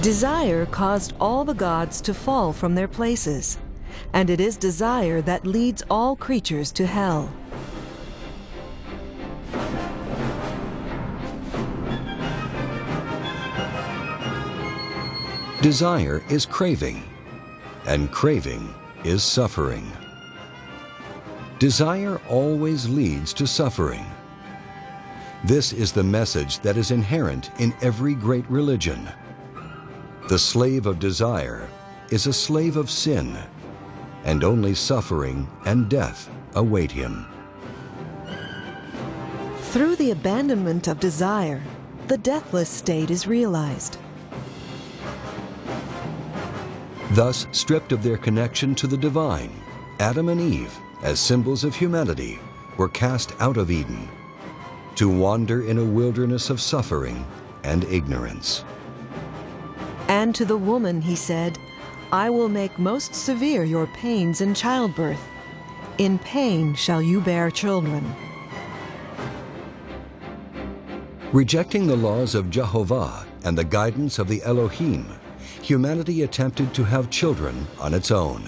Desire caused all the gods to fall from their places, and it is desire that leads all creatures to hell. Desire is craving, and craving is suffering. Desire always leads to suffering. This is the message that is inherent in every great religion. The slave of desire is a slave of sin, and only suffering and death await him. Through the abandonment of desire, the deathless state is realized. Thus, stripped of their connection to the divine, Adam and Eve, as symbols of humanity, were cast out of Eden to wander in a wilderness of suffering and ignorance. And to the woman he said, I will make most severe your pains in childbirth. In pain shall you bear children. Rejecting the laws of Jehovah and the guidance of the Elohim, humanity attempted to have children on its own.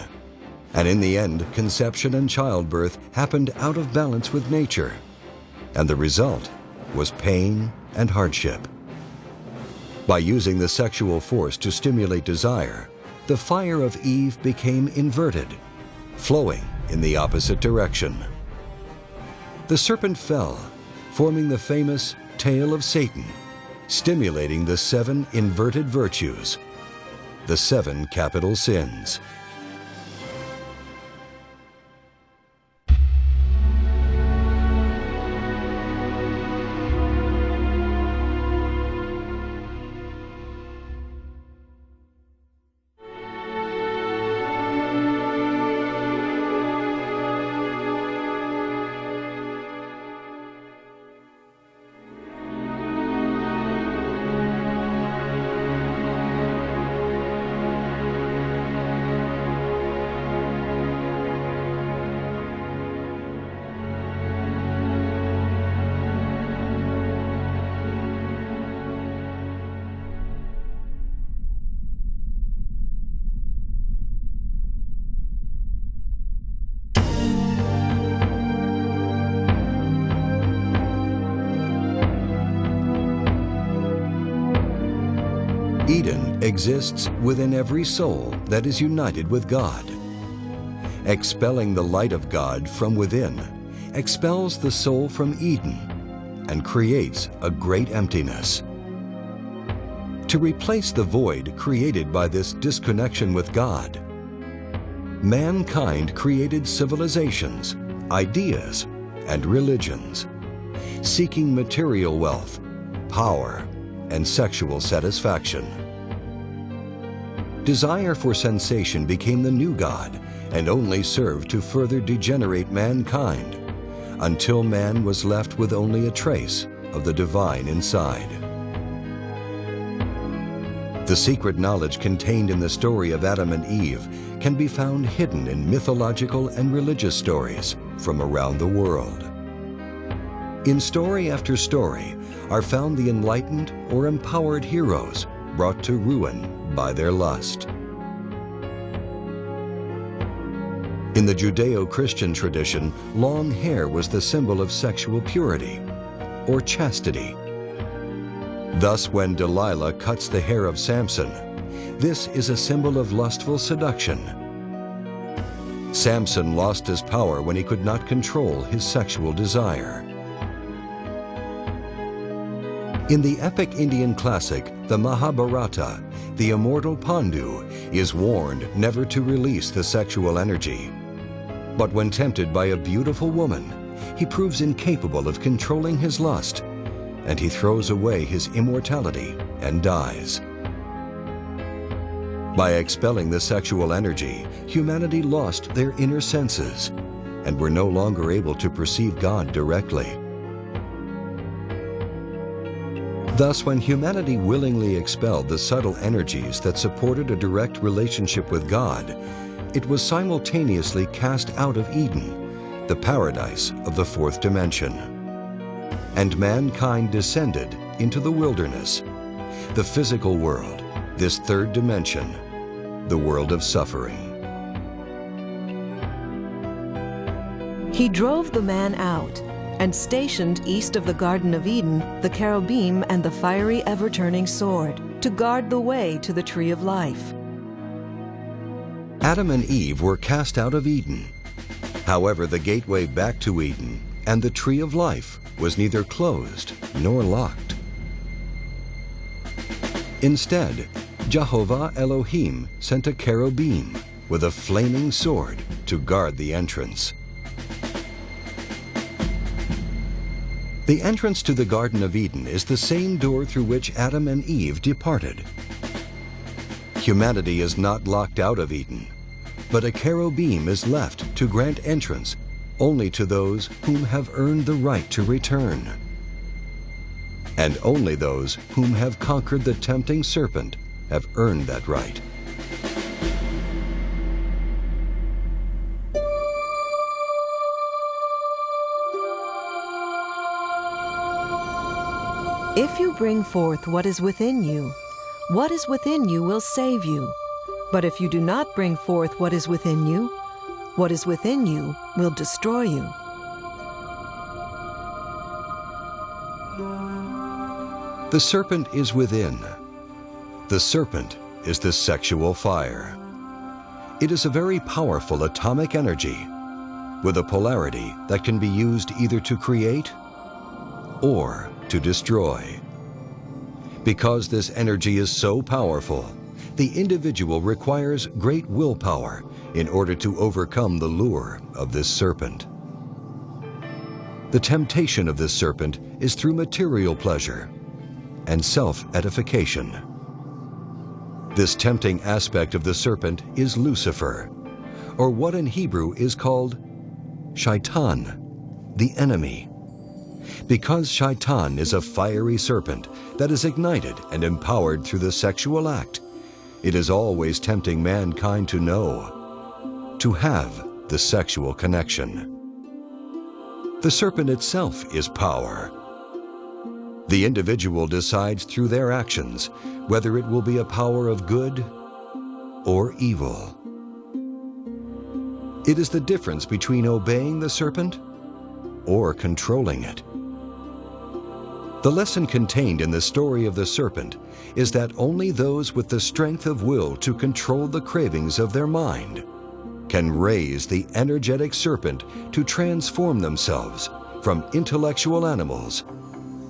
And in the end, conception and childbirth happened out of balance with nature. And the result was pain and hardship. By using the sexual force to stimulate desire, the fire of Eve became inverted, flowing in the opposite direction. The serpent fell, forming the famous tail of Satan, stimulating the 7 inverted virtues, the 7 capital sins. Eden exists within every soul that is united with God. Expelling the light of God from within expels the soul from Eden and creates a great emptiness. To replace the void created by this disconnection with God, mankind created civilizations, ideas, and religions, seeking material wealth, power, and sexual satisfaction. Desire for sensation became the new god and only served to further degenerate mankind until man was left with only a trace of the divine inside. The secret knowledge contained in the story of Adam and Eve can be found hidden in mythological and religious stories from around the world. In story after story are found the enlightened or empowered heroes brought to ruin by their lust. In the Judeo-Christian tradition, long hair was the symbol of sexual purity or chastity. Thus, when Delilah cuts the hair of Samson, this is a symbol of lustful seduction. Samson lost his power when he could not control his sexual desire. In the epic Indian classic, the Mahabharata, the immortal Pandu is warned never to release the sexual energy. But when tempted by a beautiful woman, he proves incapable of controlling his lust, and he throws away his immortality and dies. By expelling the sexual energy, humanity lost their inner senses and were no longer able to perceive God directly. Thus, when humanity willingly expelled the subtle energies that supported a direct relationship with God, it was simultaneously cast out of Eden, the paradise of the fourth dimension. And mankind descended into the wilderness, the physical world, this third dimension, the world of suffering. He drove the man out and stationed east of the Garden of Eden the cherubim and the fiery ever-turning sword to guard the way to the tree of life. Adam and Eve were cast out of Eden. However, the gateway back to Eden and the tree of life was neither closed nor locked. Instead, Jehovah Elohim sent a cherubim with a flaming sword to guard the entrance. The entrance to the Garden of Eden is the same door through which Adam and Eve departed. Humanity is not locked out of Eden, but a cherubim is left to grant entrance only to those whom have earned the right to return. And only those whom have conquered the tempting serpent have earned that right. If you bring forth what is within you, what is within you will save you. But if you do not bring forth what is within you, what is within you will destroy you. The serpent is within. The serpent is the sexual fire. It is a very powerful atomic energy with a polarity that can be used either to create or to destroy. Because this energy is so powerful, the individual requires great willpower in order to overcome the lure of this serpent. The temptation of this serpent is through material pleasure and self-edification. This tempting aspect of the serpent is Lucifer, or what in Hebrew is called Shaitan, the enemy. Because Shaitan is a fiery serpent that is ignited and empowered through the sexual act, it is always tempting mankind to know, to have the sexual connection. The serpent itself is power. The individual decides through their actions whether it will be a power of good or evil. It is the difference between obeying the serpent or controlling it. The lesson contained in the story of the serpent is that only those with the strength of will to control the cravings of their mind can raise the energetic serpent to transform themselves from intellectual animals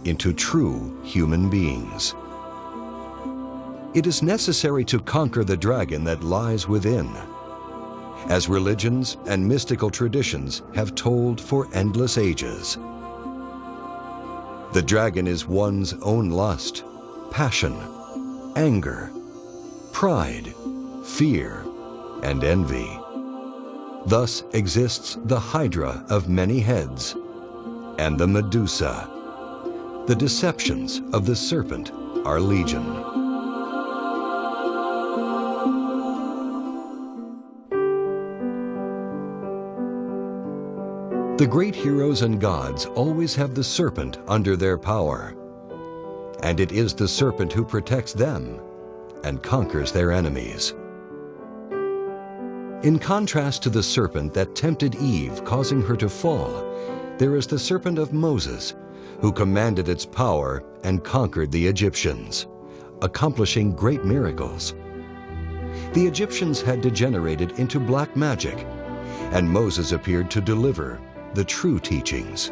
into true human beings. It is necessary to conquer the dragon that lies within, as religions and mystical traditions have told for endless ages. The dragon is one's own lust, passion, anger, pride, fear, and envy. Thus exists the hydra of many heads and the Medusa. The deceptions of the serpent are legion. The great heroes and gods always have the serpent under their power, and it is the serpent who protects them and conquers their enemies. In contrast to the serpent that tempted Eve, causing her to fall, there is the serpent of Moses, who commanded its power and conquered the Egyptians, accomplishing great miracles. The Egyptians had degenerated into black magic, and Moses appeared to deliver the true teachings.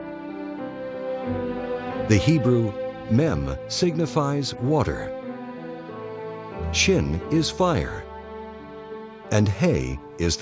The Hebrew mem signifies water, shin is fire, and he is the